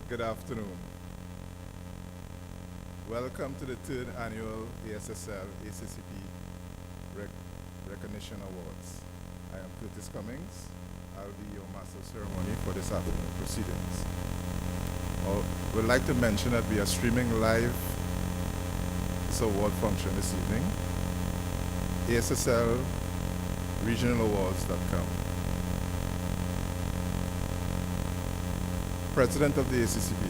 Good afternoon. Welcome to the third annual ASSL ACCP Recognition Awards. I am Curtis Cummings. I'll be your master of ceremony for this afternoon proceedings. We'd like to mention that we are streaming live this award function this evening. ASSLRegionalawards.com. President of the ACCP,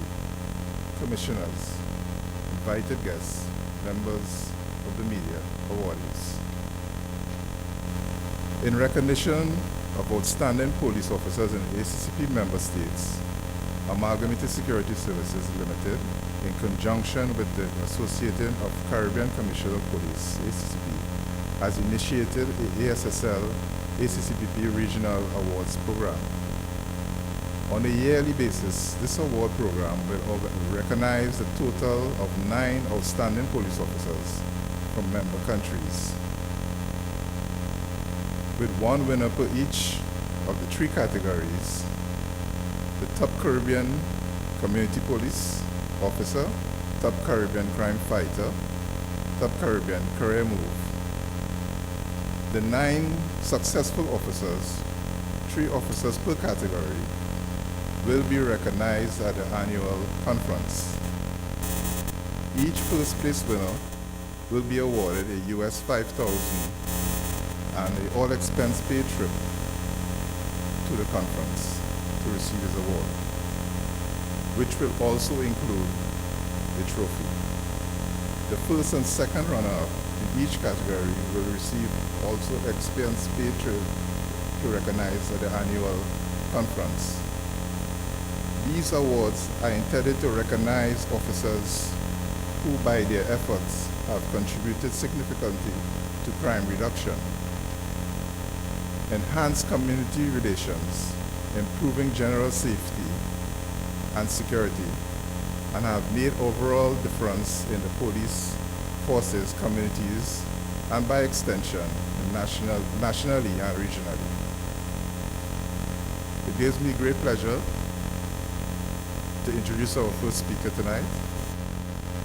commissioners, invited guests, members of the media, awardees. In recognition of outstanding police officers in ACCP member states, Amalgamated Security Services Limited, in conjunction with the Association of Caribbean Commissioners of Police, ACCP, has initiated the ASSL ACCPP Regional Awards Program. On a yearly basis, this award program will recognize a total of 9 outstanding police officers from member countries, with one winner per each of the 3 categories: the top Caribbean Community Police Officer, top Caribbean Crime Fighter, top Caribbean Career Move. The 9 successful officers, 3 officers per category, will be recognized at the annual conference. Each first place winner will be awarded a US $5,000 and an all-expense paid trip to the conference to receive his award, which will also include a trophy. The first and second runner-up in each category will receive also expense paid trip to recognize at the annual conference. These awards are intended to recognize officers who, by their efforts, have contributed significantly to crime reduction, enhanced community relations, improving general safety and security, and have made overall difference in the police forces, communities, and by extension, nationally and regionally. It gives me great pleasure to introduce our first speaker tonight,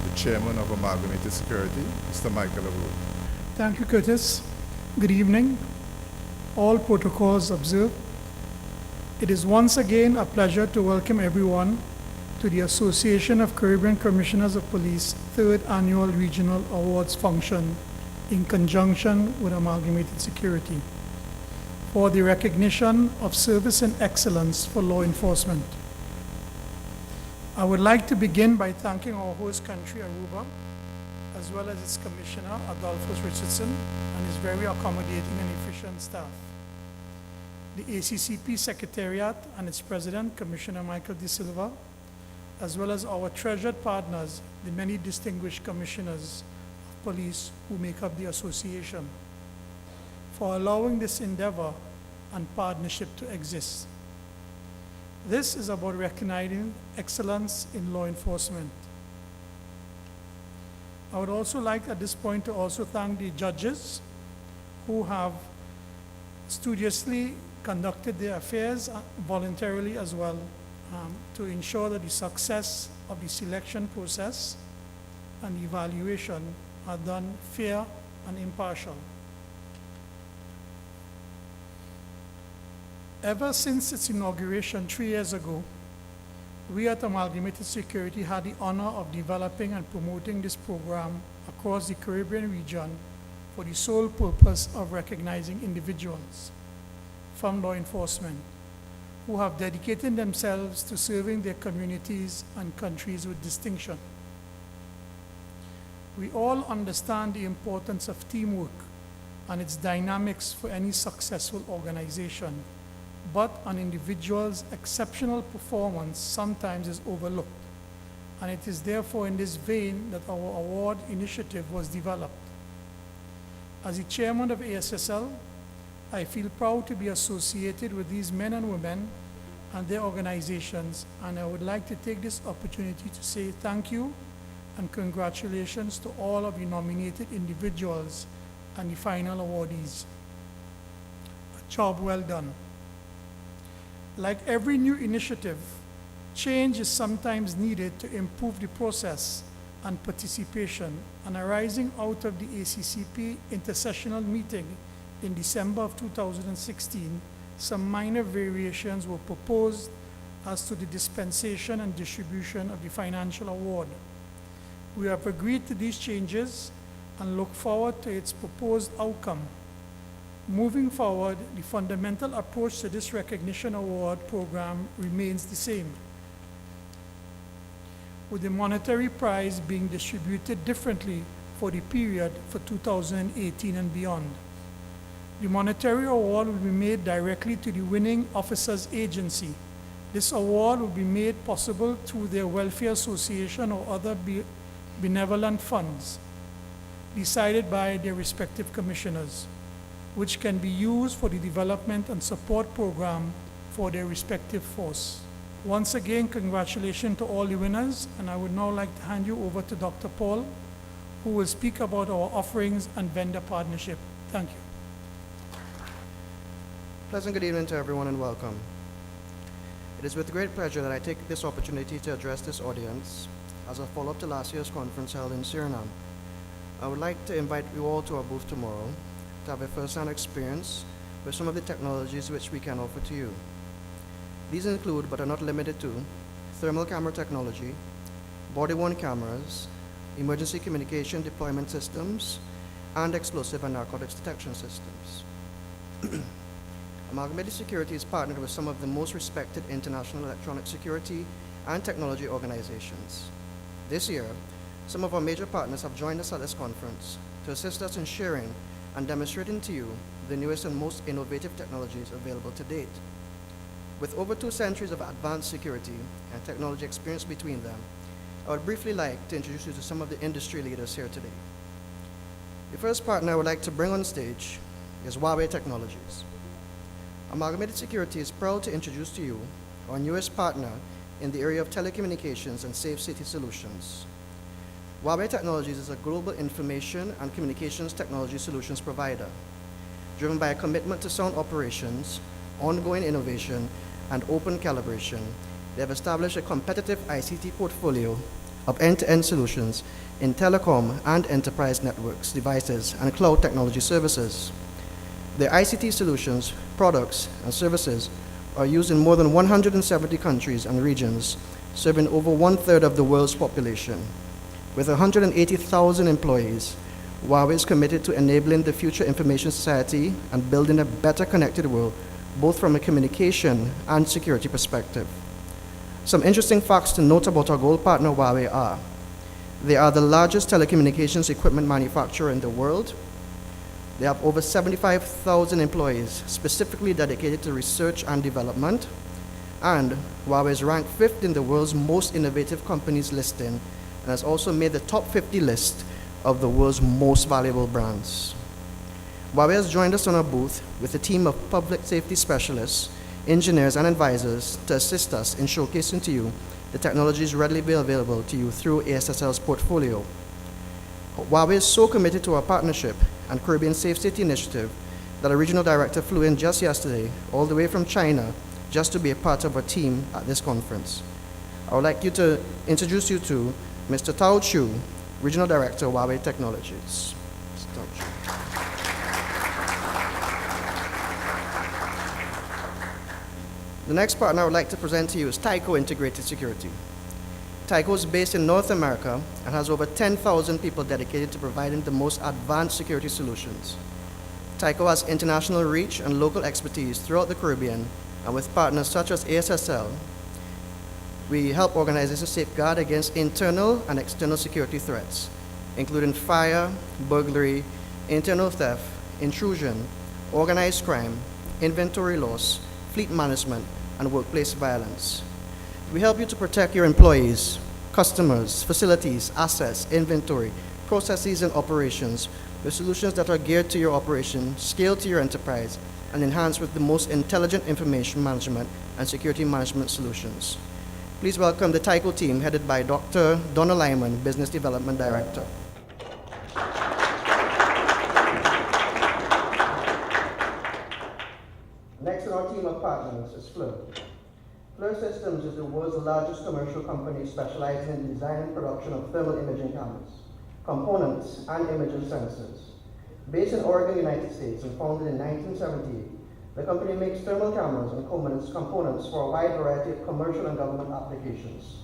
the Chairman of Amalgamated Security, Mr. Michael Abud. Thank you, Curtis. Good evening. All protocols observed. It is once again a pleasure to welcome everyone to the Association of Caribbean Commissioners of Police 3rd Annual Regional Awards function in conjunction with Amalgamated Security for the recognition of service and excellence for law enforcement. I would like to begin by thanking our host country, Aruba, as well as its Commissioner, Adolphus Richardson, and his very accommodating and efficient staff. The ACCP Secretariat and its President, Commissioner Michael De Silva, as well as our treasured partners, the many distinguished commissioners of police who make up the association, for allowing this endeavor and partnership to exist. This is about recognizing excellence in law enforcement. I would also like at this point to also thank the judges who have studiously conducted their affairs voluntarily as well to ensure that the success of the selection process and the evaluation are done fair and impartial. Ever since its inauguration 3 years ago, we at Amalgamated Security had the honor of developing and promoting this program across the Caribbean region for the sole purpose of recognizing individuals from law enforcement who have dedicated themselves to serving their communities and countries with distinction. We all understand the importance of teamwork and its dynamics for any successful organization, but an individual's exceptional performance sometimes is overlooked, and it is therefore in this vein that our award initiative was developed. As the chairman of ASSL, I feel proud to be associated with these men and women and their organizations, and I would like to take this opportunity to say thank you and congratulations to all of the nominated individuals and the final awardees. A job well done. Like every new initiative, Change is sometimes needed to improve the process and participation, and arising out of the ACCP intersessional meeting in December of 2016, some minor variations were proposed as to the dispensation and distribution of the financial award. We have agreed to these changes and look forward to its proposed outcome. Moving forward, the fundamental approach to this recognition award program remains the same, with the monetary prize being distributed differently for the period for 2018 and beyond. The monetary award will be made directly to the winning officer's agency. This award will be made possible through their welfare association or other benevolent funds decided by their respective commissioners, which can be used for the development and support program for their respective force. Once again, congratulations to all the winners, and I would now like to hand you over to Dr. Paul, who will speak about our offerings and vendor partnership. Thank you. Pleasant good evening to everyone and welcome. It is with great pleasure that I take this opportunity to address this audience as a follow-up to last year's conference held in Suriname. I would like to invite you all to our booth tomorrow to have a first-hand experience with some of the technologies which we can offer to you. These include, but are not limited to, thermal camera technology, body-worn cameras, emergency communication deployment systems, and explosive and narcotics detection systems. Amalgamated Security is partnered with some of the most respected international electronic security and technology organizations. This year, some of our major partners have joined us at this conference to assist us in sharing and demonstrating to you the newest and most innovative technologies available to date. With over 2 centuries of advanced security and technology experience between them, I would briefly like to introduce you to some of the industry leaders here today. The first partner I would like to bring on stage is Huawei Technologies. Amalgamated Security is proud to introduce to you our newest partner in the area of telecommunications and safe city solutions. Huawei Technologies is a global information and communications technology solutions provider, driven by a commitment to sound operations, ongoing innovation, and open calibration. They have established a competitive ICT portfolio of end-to-end solutions in telecom and enterprise networks, devices, and cloud technology services. Their ICT solutions, products, and services are used in more than 170 countries and regions, serving over 1/3 of the world's population. With 180,000 employees, Huawei is committed to enabling the future information society and building a better connected world, both from a communication and security perspective. Some interesting facts to note about our gold partner Huawei are: they are the largest telecommunications equipment manufacturer in the world. They have over 75,000 employees specifically dedicated to research and development. And Huawei is ranked 5th in the world's most innovative companies listing and has also made the top 50 list of the world's most valuable brands. Huawei has joined us on our booth with a team of public safety specialists, engineers, and advisors to assist us in showcasing to you the technologies readily available to you through ASSL's portfolio. Huawei is so committed to our partnership and Caribbean Safe City Initiative that a regional director flew in just yesterday, all the way from China, just to be a part of our team at this conference. I would like to introduce you to Mr. Tao Chu, Regional Director, Huawei Technologies. Mr. Tao Chu. The next partner I would like to present to you is Tyco Integrated Security. Tyco is based in North America and has over 10,000 people dedicated to providing the most advanced security solutions. Tyco has international reach and local expertise throughout the Caribbean, and with partners such as ASSL, we help organizations safeguard against internal and external security threats, including fire, burglary, internal theft, intrusion, organized crime, inventory loss, fleet management, and workplace violence. We help you to protect your employees, customers, facilities, assets, inventory, processes, and operations with solutions that are geared to your operation, scaled to your enterprise, and enhanced with the most intelligent information management and security management solutions. Please welcome the Tyco team headed by Dr. Donna Lyman, Business Development Director. Next in our team of partners is Flo. FLIR Systems is the world's largest commercial company specializing in the design and production of thermal imaging cameras, components, and imaging sensors. Based in Oregon, United States, and founded in 1978, the company makes thermal cameras and components for a wide variety of commercial and government applications.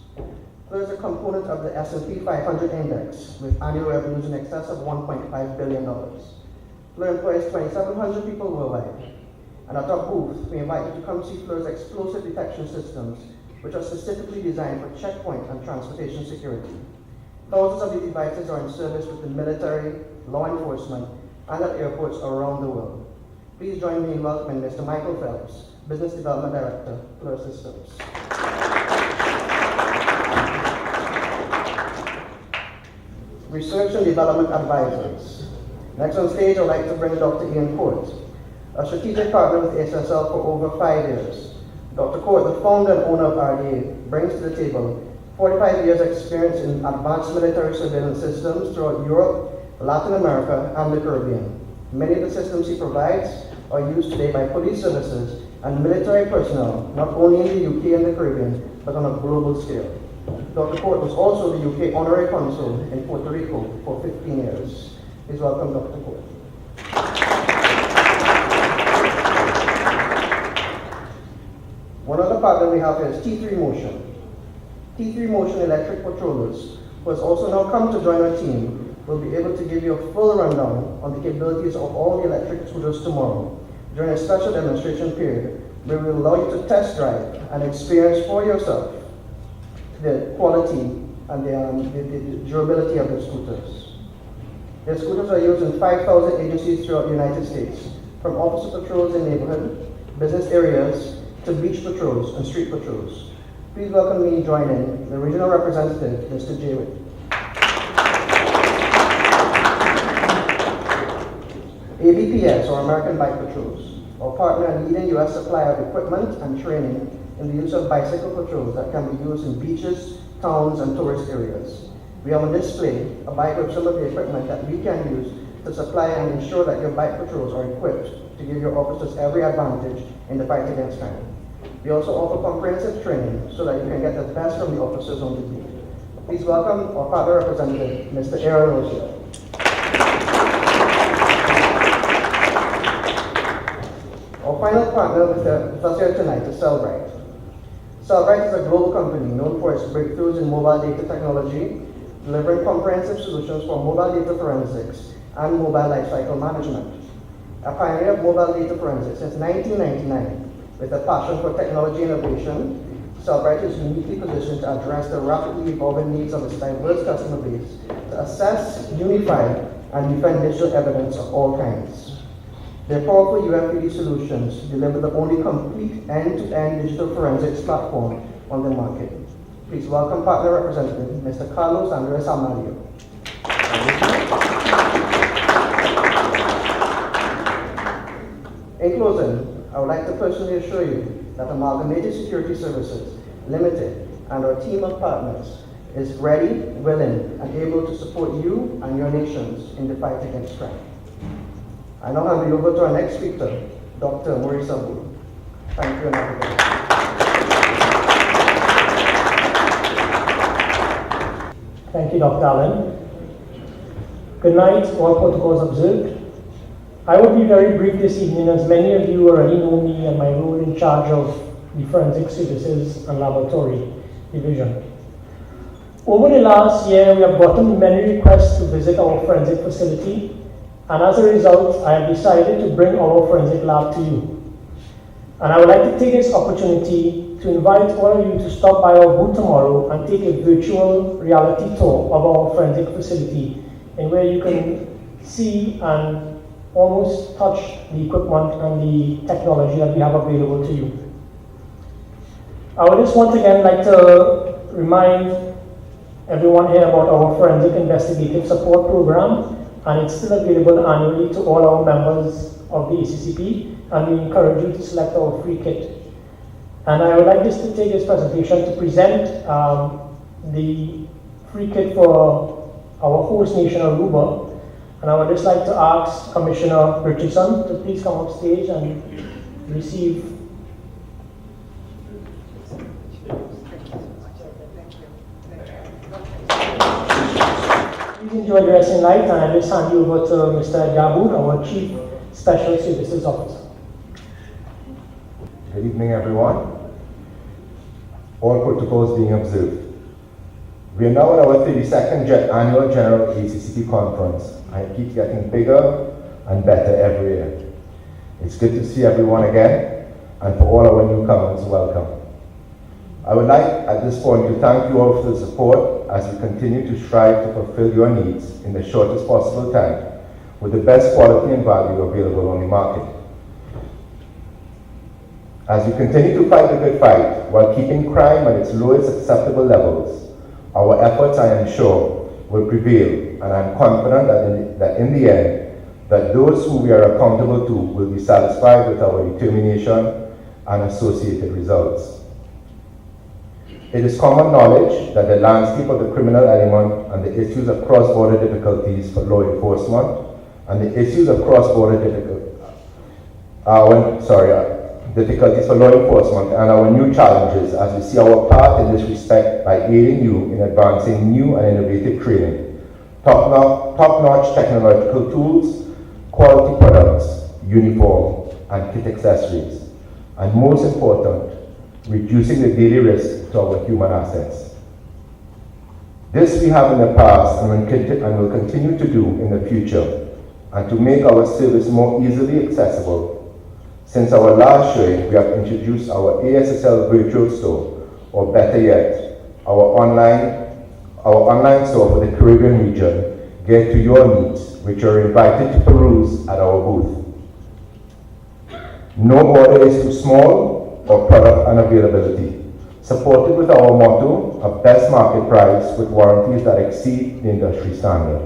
FLIR is a component of the S&P 500 index with annual revenues in excess of $1.5 billion. FLIR employs 2,700 people worldwide. And at our booth, we invite you to come see FLIR's explosive detection systems, which are specifically designed for checkpoint and transportation security. Thousands of these devices are in service with the military, law enforcement, and at airports around the world. Please join me in welcoming Mr. Michael Phelps, Business Development Director, FLIR Systems. Research and Development Advisors. Next on stage, I'd like to bring Dr. Ian Court, a strategic partner with SSL for over 5 years. Dr. Court, the founder and owner of RDA, brings to the table 45 years experience in advanced military surveillance systems throughout Europe, Latin America, and the Caribbean. Many of the systems he provides are used today by police services and military personnel, not only in the UK and the Caribbean, but on a global scale. Dr. Court was also the UK Honorary Consul in Puerto Rico for 15 years. Please welcome Dr. Court. One other partner we have here is T3 Motion. T3 Motion electric patrollers, who has also now come to join our team, will be able to give you a full rundown on the capabilities of all the electric scooters tomorrow during a special demonstration period where we will allow you to test drive and experience for yourself the quality and the durability of the scooters. The scooters are used in 5,000 agencies throughout the United States, from officer patrols in neighborhood, business areas, to beach patrols and street patrols. Please welcome me joining the regional representative, Mr. Jaywitt. ABPS, or American Bike Patrols, our partner and leading U.S. supplier of equipment and training in the use of bicycle patrols that can be used in beaches, towns, and tourist areas. We have on display a bike with some of the equipment that we can use to supply and ensure that your bike patrols are equipped to give your officers every advantage in the fight against crime. We also offer comprehensive training so that you can get the best from the officers on the beat. Please welcome our partner representative, Mr. Aaron Rozier. Our final partner with us here tonight is Cellbrite. Cellbrite is a global company known for its breakthroughs in mobile data technology, delivering comprehensive solutions for mobile data forensics and mobile lifecycle management. A pioneer of mobile data forensics since 1999, with a passion for technology innovation, Cellbrite is uniquely positioned to address the rapidly evolving needs of its diverse customer base to assess, unify, and defend digital evidence of all kinds. Their powerful UFPD solutions deliver the only complete end-to-end digital forensics platform on the market. Please welcome partner representative, Mr. Carlos Andres Amalio. In closing, I would like to personally assure you that Amalgamated Security Services Limited and our team of partners is ready, willing, and able to support you and your nations in the fight against crime. I now hand it over to our next speaker, Dr. Maurice Abu. Thank you and have a good day. Thank you, Dr. Allen. Good night, all protocols observed. I will be very brief this evening, as many of you already know me and my role in charge of the Forensic Services and Laboratory Division. Over the last year, we have gotten many requests to visit our forensic facility, and as a result, I have decided to bring our forensic lab to you. And I would like to take this opportunity to invite all of you to stop by our booth tomorrow and take a virtual reality tour of our forensic facility, in where you can see and almost touch the equipment and the technology that we have available to you. I would just once again like to remind everyone here about our Forensic Investigative Support Program, and it's still available annually to all our members of the ACCP, and we encourage you to select our free kit. And I would like just to take this presentation to present the free kit for our host nation, Aruba. And I would just like to ask Commissioner Richardson to please come up stage and receive enjoy the rest of your night, and I just hand you over to Mr. Yabu, our Chief Special Services Officer. Good evening, everyone. All protocols being observed. We are now at our 32nd annual General ACCP Conference, and it keeps getting bigger and better every year. It's good to see everyone again, and for all our newcomers, welcome. I would like at this point to thank you all for the support as we continue to strive to fulfill your needs in the shortest possible time with the best quality and value available on the market. As we continue to fight the good fight while keeping crime at its lowest acceptable levels, our efforts, I am sure, will prevail, and I'm confident that in the end, that those who we are accountable to will be satisfied with our determination and associated results. It is common knowledge that the landscape of the criminal element and the issues of cross-border difficulties for law enforcement and the issues of cross-border difficulties for law enforcement and our new challenges as we see our part in this respect by aiding you in advancing new and innovative training, top-notch technological tools, quality products, uniform, and kit accessories, and most important, reducing the daily risk to our human assets. This we have in the past and will continue to do in the future, and to make our service more easily accessible. Since our last showing, we have introduced our ASSL virtual store, or better yet, our online store for the Caribbean region, geared to your needs, which you are invited to peruse at our booth. No order is too small or product unavailability, supported with our motto of best market price with warranties that exceed the industry standard.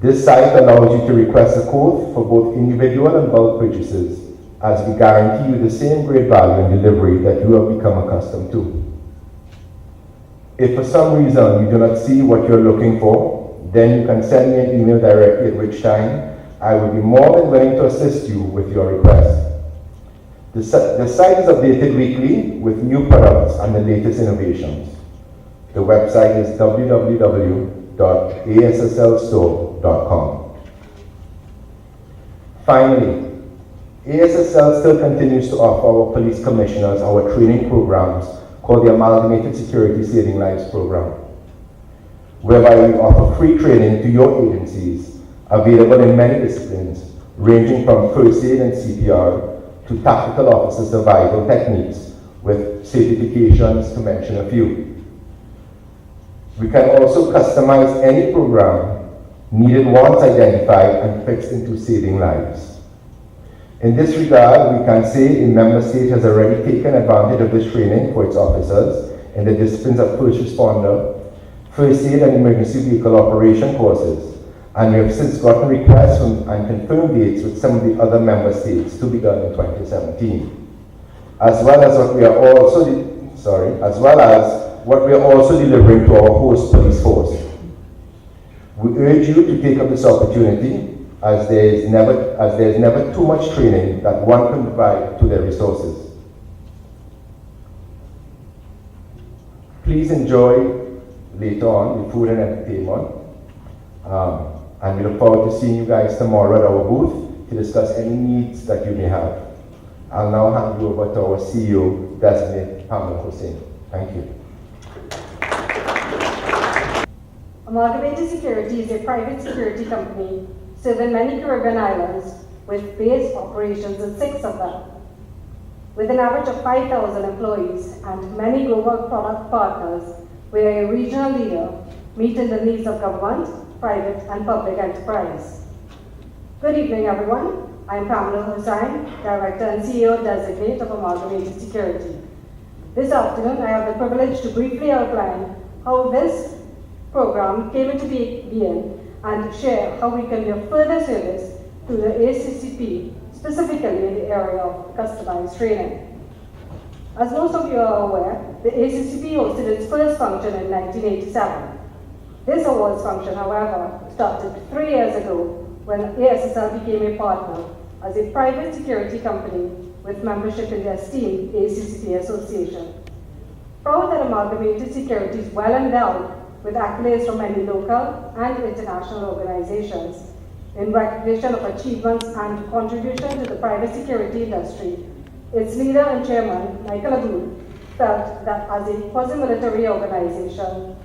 This site allows you to request a quote for both individual and bulk purchases, as we guarantee you the same great value and delivery that you have become accustomed to. If for some reason you do not see what you're looking for, then you can send me an email directly, at which time I will be more than willing to assist you with your request. The site is updated weekly with new products and the latest innovations. The website is www.ASSLstore.com. Finally, ASSL still continues to offer our police commissioners our training programs called the Amalgamated Security Saving Lives program, whereby we offer free training to your agencies available in many disciplines, ranging from first aid and CPR to tactical officer survival techniques, with certifications to mention a few. We can also customize any program needed once identified and fixed into saving lives. In this regard, we can say a member state has already taken advantage of this training for its officers in the disciplines of first responder, first aid and emergency vehicle operation courses, and we have since gotten requests and confirmed dates with some of the other member states to be done in 2017, as well as what we are also delivering to our host police force. We urge you to take up this opportunity, as there is never too much training that one can provide to their resources. Please enjoy later on the food and entertainment. And we look forward to seeing you guys tomorrow at our booth to discuss any needs that you may have. I'll now hand you over to our CEO, Designate Pamela Hussain. Thank you. Amalgamated Security is a private security company serving many Caribbean islands with base operations in 6 of them. With an average of 5,000 employees and many global product partners, we are a regional leader meeting the needs of government, private and public enterprise. Good evening, everyone. I am Pamela Hussain, Director and CEO Designate of Amalgamated Security. This afternoon, I have the privilege to briefly outline how this program came into being and share how we can be of further service to the ACCP, specifically in the area of customized training. As most of you are aware, the ACCP hosted its first function in 1987. This awards function, however, started 3 years ago when ASSL became a partner as a private security company with membership in the esteemed ACCP Association. Proud that Amalgamated Security is well endowed with accolades from many local and international organizations. In recognition of achievements and contribution to the private security industry, its leader and chairman, Michael Abud, felt that as a quasi-military organization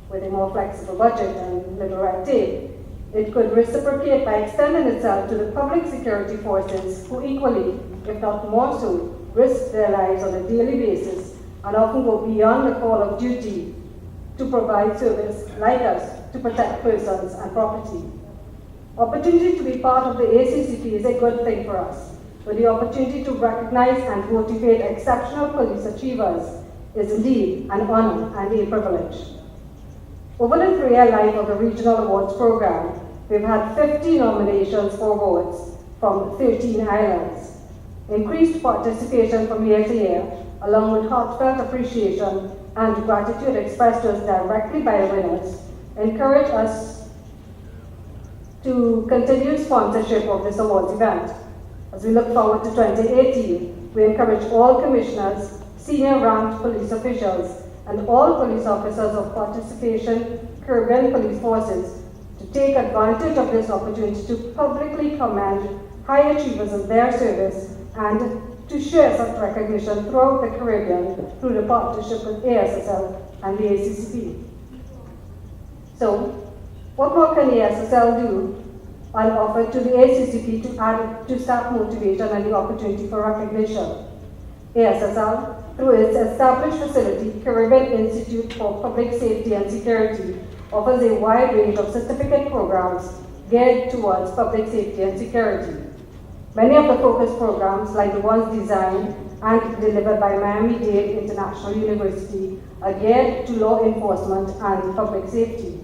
with a more flexible budget and little red tape, it could reciprocate by extending itself to the public security forces who equally, if not more so, risk their lives on a daily basis and often go beyond the call of duty to provide service like us to protect persons and property. Opportunity to be part of the ACCP is a good thing for us, but the opportunity to recognize and motivate exceptional police achievers is indeed an honor and a privilege. Over the 3-year life of the Regional Awards Program, we've had 50 nominations for awards from 13 islands. Increased participation from year to year, along with heartfelt appreciation and gratitude expressed to us directly by the winners, encourage us to continue sponsorship of this awards event. As we look forward to 2018, we encourage all commissioners, senior ranked police officials, and all police officers of participation Caribbean police forces to take advantage of this opportunity to publicly commend high achievers in their service and to share such recognition throughout the Caribbean through the partnership with ASSL and the ACCP. So, what more can ASSL do and offer to the ACCP to add to staff motivation and the opportunity for recognition? ASSL, through its established facility, Caribbean Institute for Public Safety and Security, offers a wide range of certificate programs geared towards public safety and security. Many of the focus programs, like the ones designed and delivered by Miami-Dade International University, are geared to law enforcement and public safety.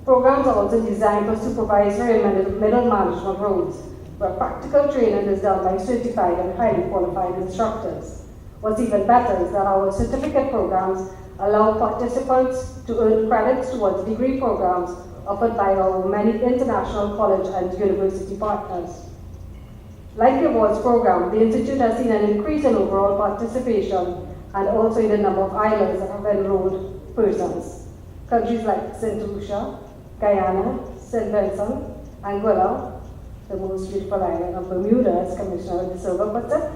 Programs are also designed for supervisory and middle management roles, where practical training is done by certified and highly qualified instructors. What's even better is that our certificate programs allow participants to earn credits towards degree programs offered by our many international college and university partners. Like the awards program, the Institute has seen an increase in overall participation and also in the number of islands that have enrolled persons. Countries like St. Lucia, Guyana, St. Vincent, Anguilla, the most beautiful island of Bermuda, as Commissioner De Silva puts it,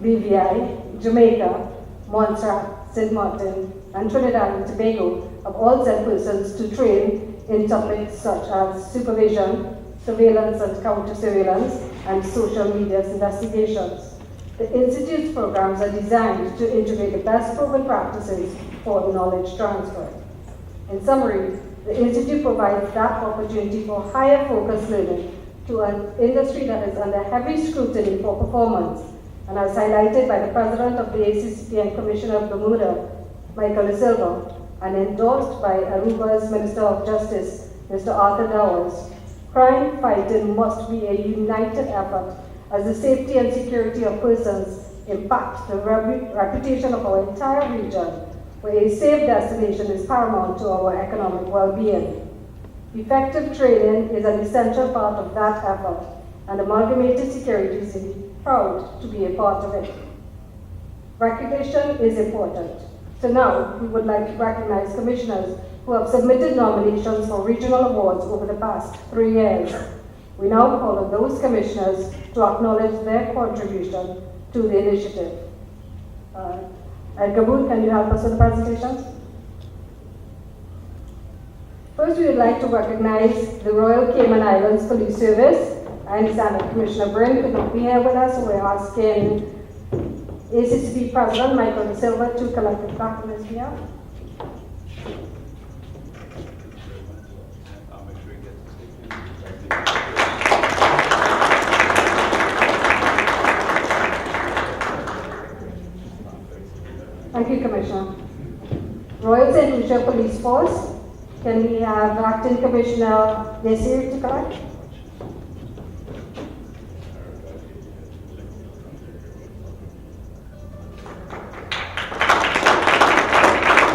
BVI, Jamaica, Montserrat, St. Martin, and Trinidad and Tobago have all sent persons to train in topics such as supervision, surveillance and counter-surveillance, and social media investigations. The Institute's programs are designed to integrate the best proven practices for knowledge transfer. In summary, the Institute provides that opportunity for higher focused learning to an industry that is under heavy scrutiny for performance, and as highlighted by the President of the ACCP and Commissioner of Bermuda, Michael De Silva, and endorsed by Aruba's Minister of Justice, Mr. Arthur Dowers, crime fighting must be a united effort as the safety and security of persons impact the reputation of our entire region, where a safe destination is paramount to our economic well-being. Effective training is an essential part of that effort, and Amalgamated Security is proud to be a part of it. Recognition is important. So now, we would like to recognize commissioners who have submitted nominations for regional awards over the past 3 years. We now call on those commissioners to acknowledge their contribution to the initiative. Gabul, can you help us with the presentation? First, we would like to recognize the Royal Cayman Islands Police Service. I understand that Commissioner Byrne could not be here with us, so we're asking ACCP President Michael De Silva to collect the plaque on his behalf. Thank you, Commissioner. Royal St. Lucia Police Force, can we have Acting Commissioner Desir to collect?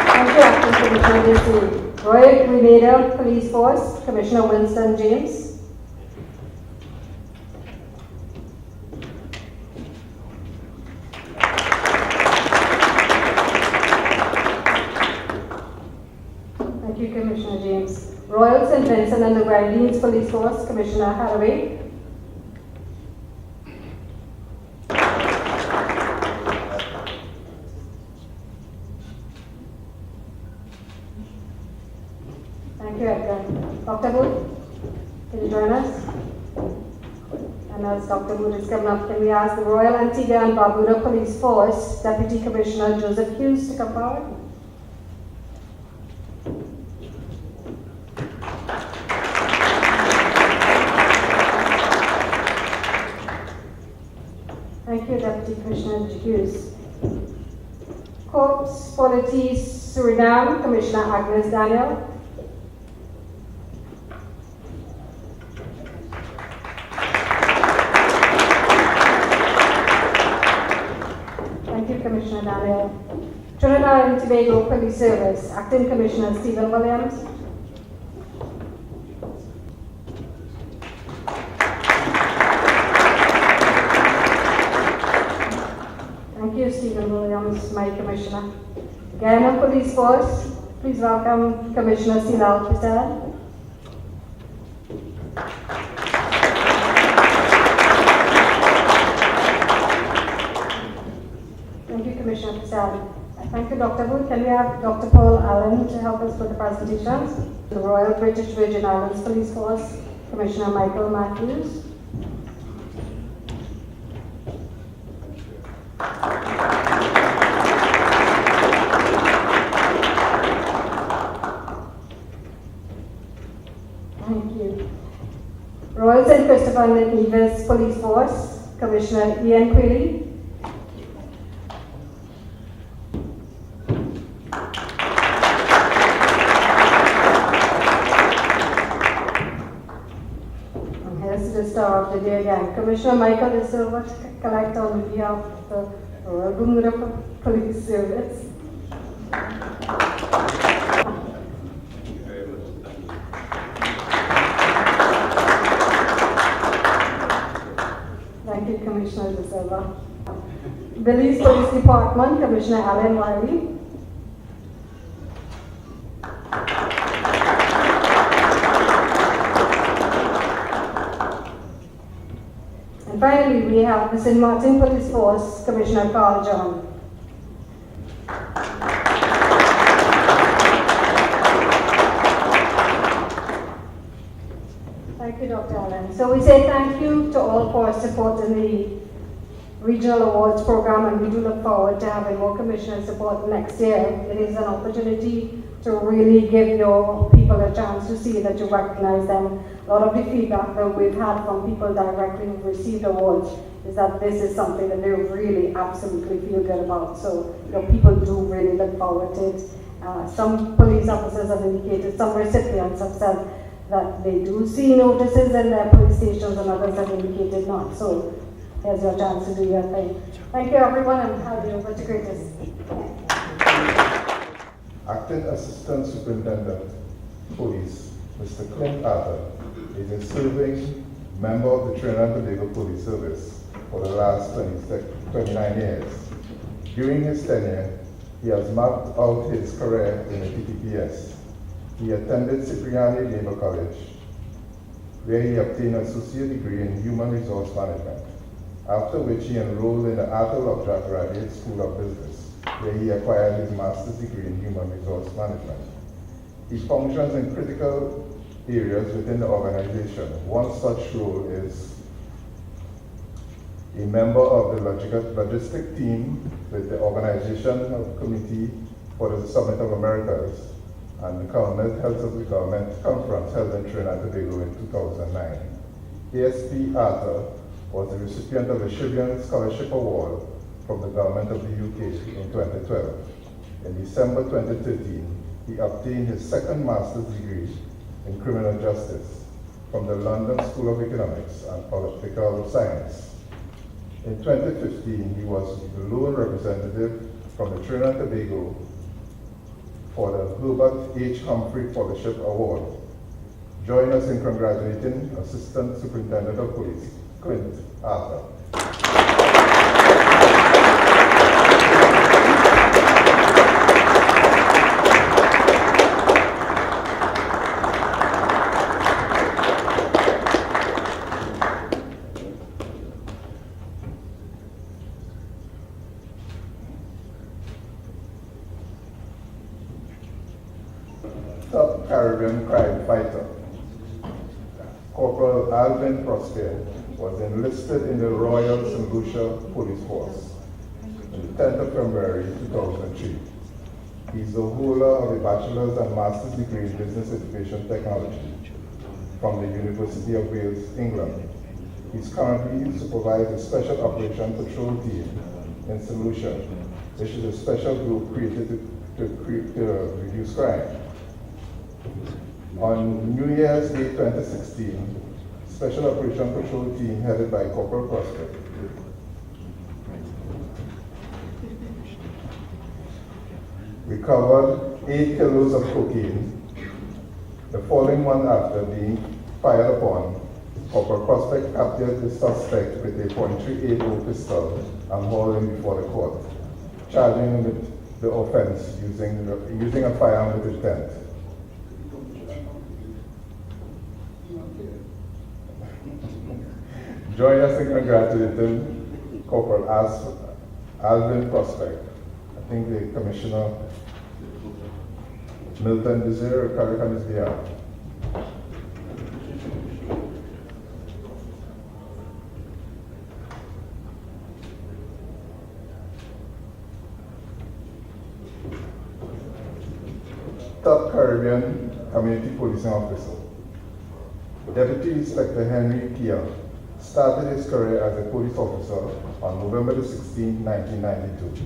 Thank you, Acting Commissioner Desir. Royal Grenada Police Force, Commissioner Winston James. Thank you, Commissioner. St. Vincent and the Grenadines Police Force, Commissioner Hathaway. Thank you, Edgar. Dr. Booth, can you join us? And as Dr. Booth is coming up, can we ask the Royal Antigua and Barbuda Police Force Deputy Commissioner Joseph Hughes to come forward? Thank you, Deputy Commissioner Hughes. Corps Police Suriname, Commissioner Agnes Daniel. Thank you, Commissioner Daniel. Trinidad and Tobago Police Service, Acting Commissioner Stephen Williams. Thank you, Stephen Williams, my Commissioner. Guyana Police Force, please welcome Commissioner Silal Patel. Thank you, Commissioner Patel. Thank you, Dr. Wood. Can we have Dr. Paul Allen to help us with the presentations? The Royal British Virgin Islands Police Force, Commissioner Michael Matthews. Thank you. Royal St. Christopher and Nevis Police Force, Commissioner Ian Quilly. And here's the star of the day again, Commissioner Michael De Silva to collect on behalf of the Royal Bermuda Police Service. Thank you, Commissioner De Silva. Belize Police Department, Commissioner Alan Wiley. And finally, we have the St. Martin Police Force, Commissioner Carl John. Thank you, Dr. Allen. So we say thank you to all for supporting the Regional Awards program, and we do look forward to having more commissioner support next year. It is an opportunity to really give your people a chance to see that you recognize them. A lot of the feedback that we've had from people directly who received awards is that this is something that they really absolutely feel good about. So people do really look forward to it. Some police officers have indicated, some recipients have said that they do see notices in their police stations, and others have indicated not. So here's your chance to do your thing. Thank you, everyone, and have you over to Curtis. Acting Assistant Superintendent Police, Mr. Clint Arthur, is a serving member of the Trinidad and Tobago Police Service for the last 29 years. During his tenure, he has mapped out his career in the TTPS. He attended Cipriani Naval College, where he obtained an associate degree in human resource management, after which he enrolled in the Arthur Lovejoy Graduate School of Business, where he acquired his master's degree in human resource management. He functions in critical areas within the organization. One such role is a member of the logistic team with the Organization of Committee for the Summit of Americas and the Government Health of the Government Conference held in Trinidad and Tobago in 2009. ASP Arthur was the recipient of a Chivian Scholarship Award from the Government of the UK in 2012. In December 2013, he obtained his second master's degree in criminal justice from the London School of Economics and Political Science. In 2015, he was the lone representative from the Trinidad and Tobago for the Herbert H. Humphrey Fellowship Award. Join us in congratulating Assistant Superintendent of Police, Clint Arthur. Caribbean crime fighter. Corporal Alvin Prosper was enlisted in the Royal St. Lucia Police Force on the 10th of February 2003. He is the holder of a bachelor's and master's degree in business information technology from the University of Wales, England. He is currently supervising a special operation patrol team in St. Lucia, which is a special group created to reduce crime. On New Year's Day 2016, Special Operation Patrol Team headed by Corporal Prosper recovered 8 kilos of cocaine. The following month after being fired upon, Corporal Prospect captured the suspect with a .380 pistol and hauled him before the court, charging him with the offense using a firearm with intent. Join us in congratulating Corporal Alvin Prospect. I think the Commissioner Milton Desir Carrick on his behalf. Top Caribbean Community Policing Officer. Deputy Inspector Henry Kia started his career as a police officer on November 16, 1992.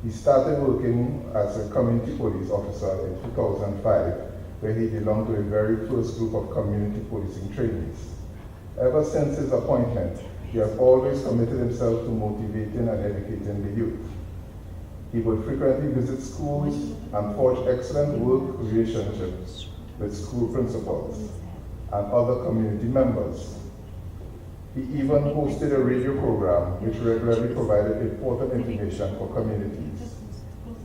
He started working as a community police officer in 2005, where he belonged to a very first group of community policing trainees. Ever since his appointment, he has always committed himself to motivating and educating the youth. He would frequently visit schools and forge excellent work relationships with school principals and other community members. He even hosted a radio program which regularly provided important information for communities.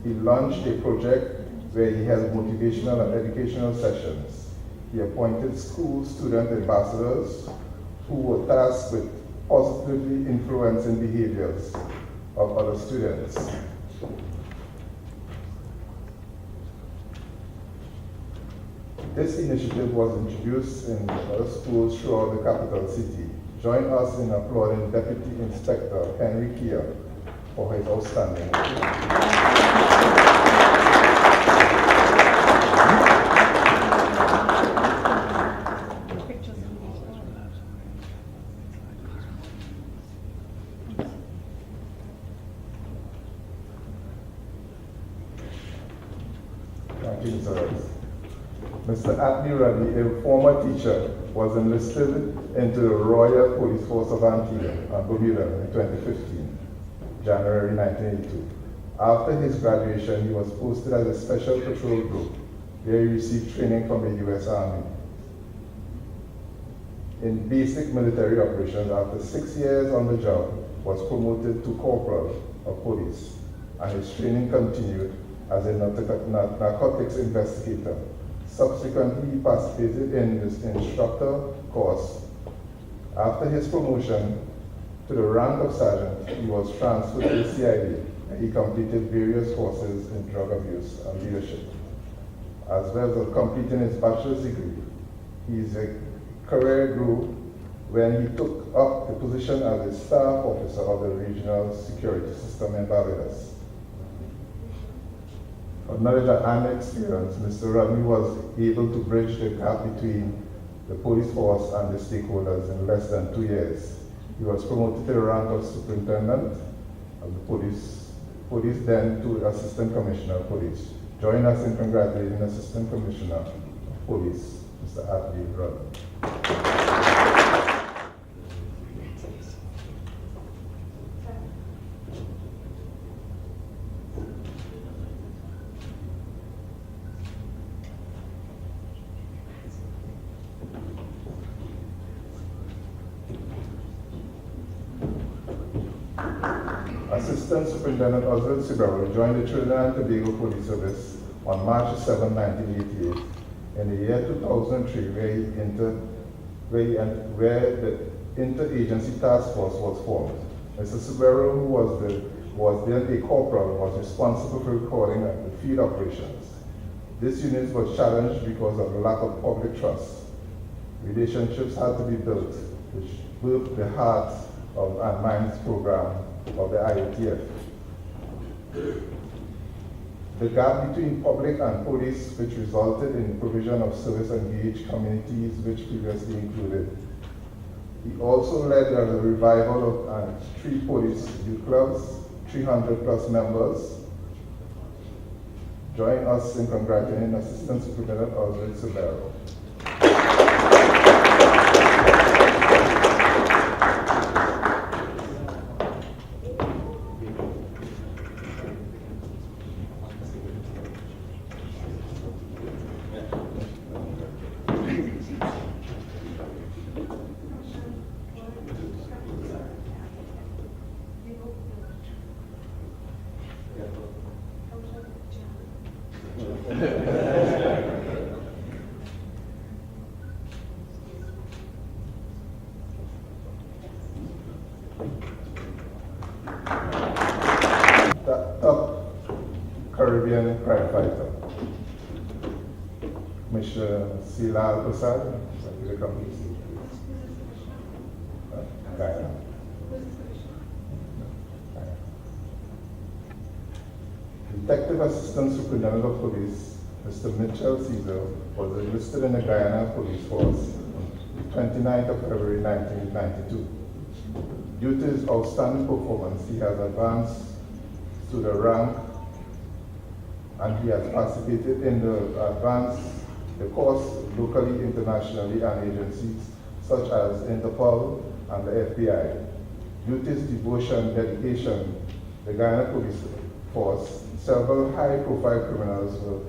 He launched a project where he held motivational and educational sessions. He appointed school student ambassadors who were tasked with positively influencing behaviors of other students. This initiative was introduced in other schools throughout the capital city. Join us in applauding Deputy Inspector Henry Kia for his outstanding work. Thank you, sir. Mr. Atlee Ruddy, a former teacher, was enlisted into the Royal Police Force of Antigua and Bermuda in 2015, January 1982. After his graduation, he was posted as a special patrol group, where he received training from the U.S. Army. In basic military operations, after 6 years on the job, was promoted to corporal of police, and his training continued as a narcotics investigator. Subsequently, he participated in this instructor course. After his promotion to the rank of sergeant, he was transferred to the CID, and he completed various courses in drug abuse and leadership. As well as completing his bachelor's degree, his career grew when he took up the position as a staff officer of the regional security system in Barbados. With knowledge and experience, Mr. Rodney was able to bridge the gap between the police force and the stakeholders in less than 2 years. He was promoted to the rank of superintendent of the police, then to assistant commissioner of police. Join us in congratulating Assistant Commissioner of Police, Mr. Atlee Rodney. Assistant Superintendent Oswald Sibero joined the Trinidad and Tobago Police Service on March 7, 1988, in the year 2003, where the Interagency Task Force was formed. Mr. Sibero, who was then a corporal, was responsible for recording the field operations. This unit was challenged because of the lack of public trust. Relationships had to be built, which broke the heart of and minds program of the IOTF. The gap between public and police, which resulted in provision of service-engaged communities, which previously included. He also led a revival of 3 police youth clubs, 300 plus members. Join us in congratulating Assistant Superintendent Oswald Severo. Top Caribbean crime fighter, Mr. Silal Prasad, the company. Guyana. Detective Assistant Superintendent of Police, Mr. Mitchell Caesar, was enlisted in the Guyana Police Force on the 29th of February 1992. Due to his outstanding performance, he has advanced to the rank and he has participated in the course locally, internationally, and agencies such as Interpol and the FBI. Due to his devotion, dedication, the Guyana Police Force, several high-profile criminals were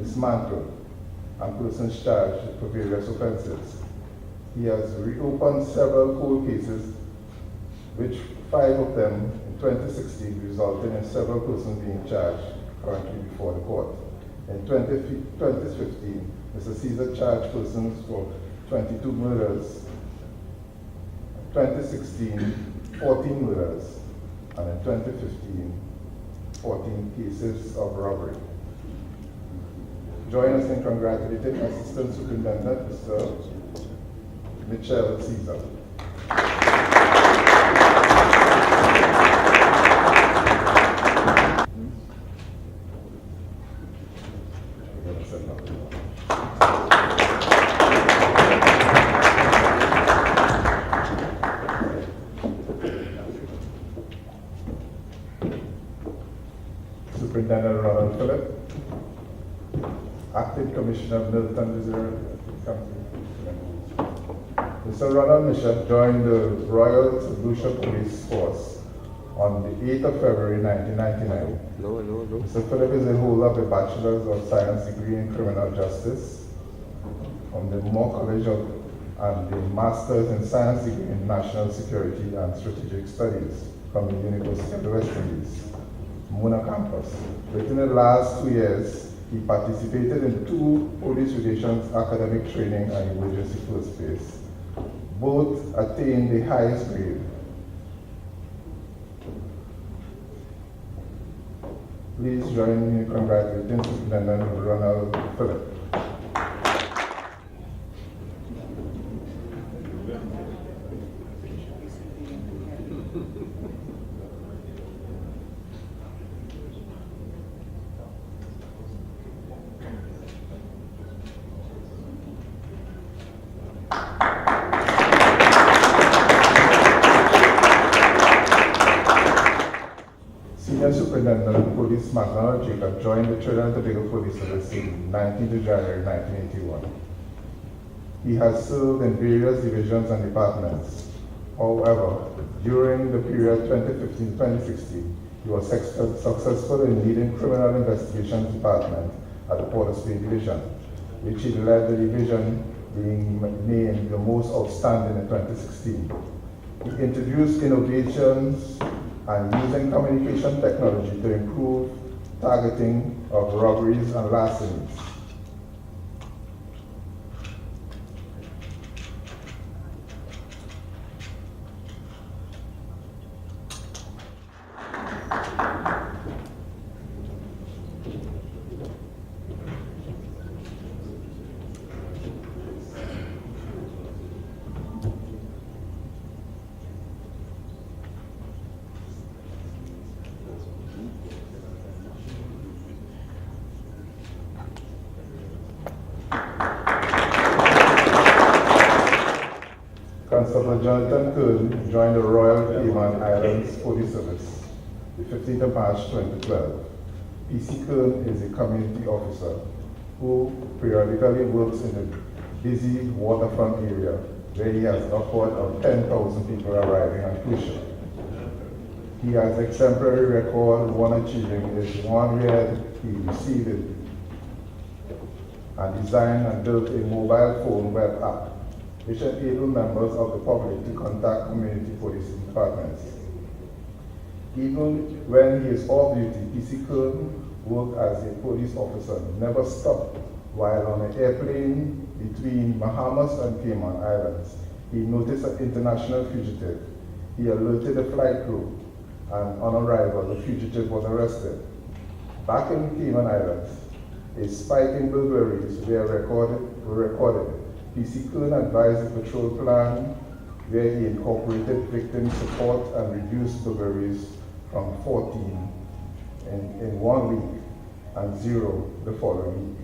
dismantled and persons charged for various offenses. He has reopened several cold cases, which 5 of them in 2016 resulted in several persons being charged currently before the court. In 2015, Mr. Caesar charged persons for 22 murders. In 2016, 14 murders, and in 2015, 14 cases of robbery. Join us in congratulating Assistant Superintendent Mr. Mitchell Caesar. Superintendent Ronald Phillip, Acting Commissioner Milton Reserve. Mr. Ronald Bishop joined the Royal St. Lucia Police Force on the 8th of February 1999. Mr. Phillip is a holder of a Bachelor's of Science degree in Criminal Justice from the Moore College and the Master's in Science degree in National Security and Strategic Studies from the University of the West Indies, Mona campus. Within the last 2 years, he participated in 2 police relations academic training and emergency first base. Both attained the highest grade. Please join me in congratulating Superintendent Ronald Phillip. Senior Superintendent of Police McDonald Jacob joined the Trinidad and Tobago Police Service in 19th of January 1981. He has served in various divisions and departments. However, during the period 2015-2016, he was successful in leading Criminal Investigations Department at the Port of Spain Division, which he led the division, being named the most outstanding in 2016. He introduced innovations and using communication technology to improve targeting of robberies and larcenies. Officer Jonathan Kern joined the Royal Cayman Islands Police Service the 15th of March 2012. PC Kern is a community officer who periodically works in the busy waterfront area where he has upward of 10,000 people arriving on cruise ships. He has exemplary record. One achieving is one where he received it and designed and built a mobile phone web app which enabled members of the public to contact community police departments. Even when he is off duty, PC Kern worked as a police officer, never stopped while on an airplane between Bahamas and Cayman Islands. He noticed an international fugitive. He alerted the flight crew, and on arrival, the fugitive was arrested. Back in Cayman Islands, a spike in burglaries were recorded. PC Kern advised the patrol plan where he incorporated victim support and reduced burglaries from 14 in 1 week and 0 the following week.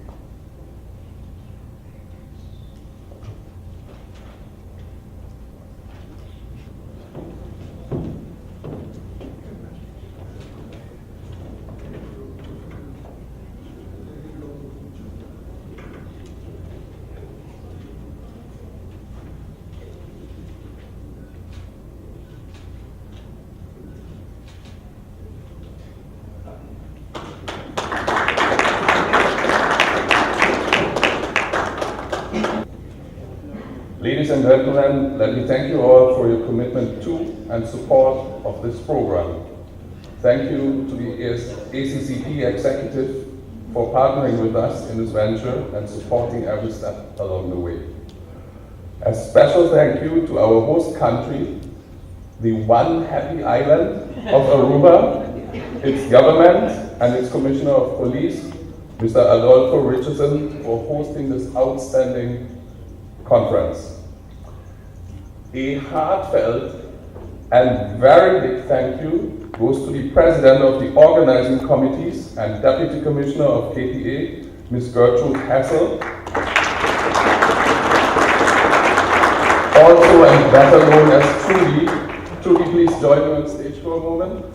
Ladies and gentlemen, let me thank you all for your commitment to and support of this program. Thank you to the ACCP executive for partnering with us in this venture and supporting every step along the way. A special thank you to our host country, the one happy island of Aruba, its government and its Commissioner of Police, Mr. Adolfo Richardson, for hosting this outstanding conference. A heartfelt and very big thank you goes to the President of the Organizing Committees and Deputy Commissioner of KPA, Ms. Gertrude Hassel. Also and better known as Trudy. Trudy, please join me on stage for a moment.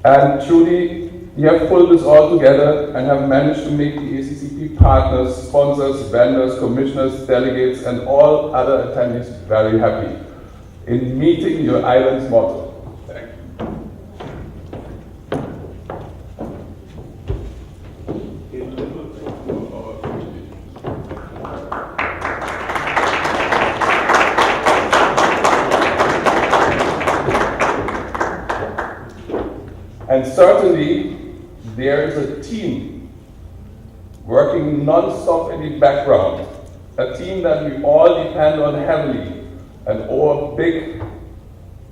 And Trudy, you have pulled this all together and have managed to make the ACCP partners, sponsors, vendors, commissioners, delegates, and all other attendees very happy in meeting your island's motto. Thank you. And certainly, there is a team working non-stop in the background, a team that we all depend on heavily and owe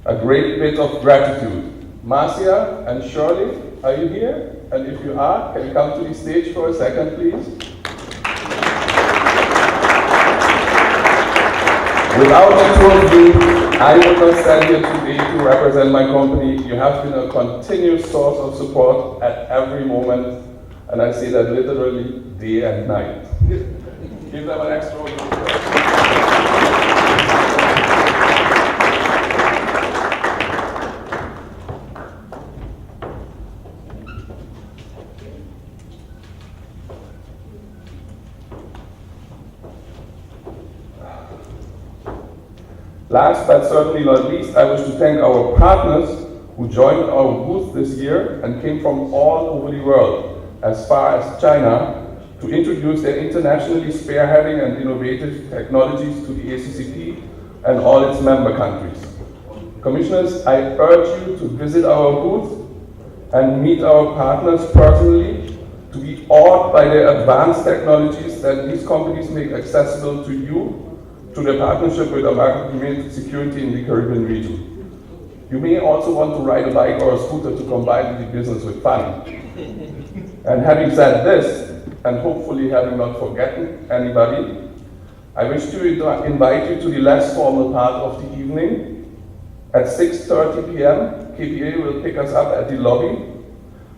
a great bit of gratitude. Marcia and Shirley, are you here? And if you are, can you come to the stage for a second, please? Without the two of you, I would not stand here today to represent my company. You have been a continuous source of support at every moment, and I say that literally day and night. Give them an extra round of applause. Last but certainly not least, I wish to thank our partners who joined our booth this year and came from all over the world, as far as China, to introduce their internationally spearheading and innovative technologies to the ACCP and all its member countries. Commissioners, I urge you to visit our booth and meet our partners personally, to be awed by their advanced technologies that these companies make accessible to you through their partnership with Amalgamated Security in the Caribbean region. You may also want to ride a bike or a scooter to combine the business with fun. And having said this, and hopefully having not forgotten anybody, I wish to invite you to the less formal part of the evening. At 6:30 p.m., KPA will pick us up at the lobby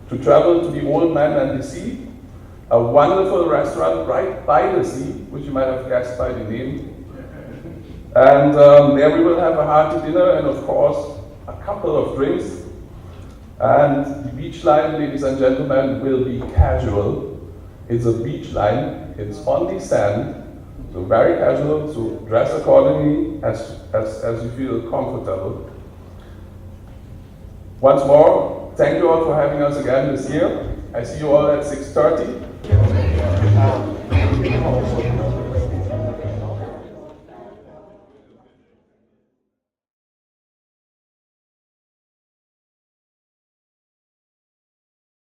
to travel to the Old Man and the Sea, a wonderful restaurant right by the sea, which you might have guessed by the name. And there we will have a hearty dinner and of course a couple of drinks. And the beach line, ladies and gentlemen, will be casual. It's a beach line, it's on the sand, so very casual, so dress accordingly as you feel comfortable. Once more, thank you all for having us again this year. I see you all at 6:30.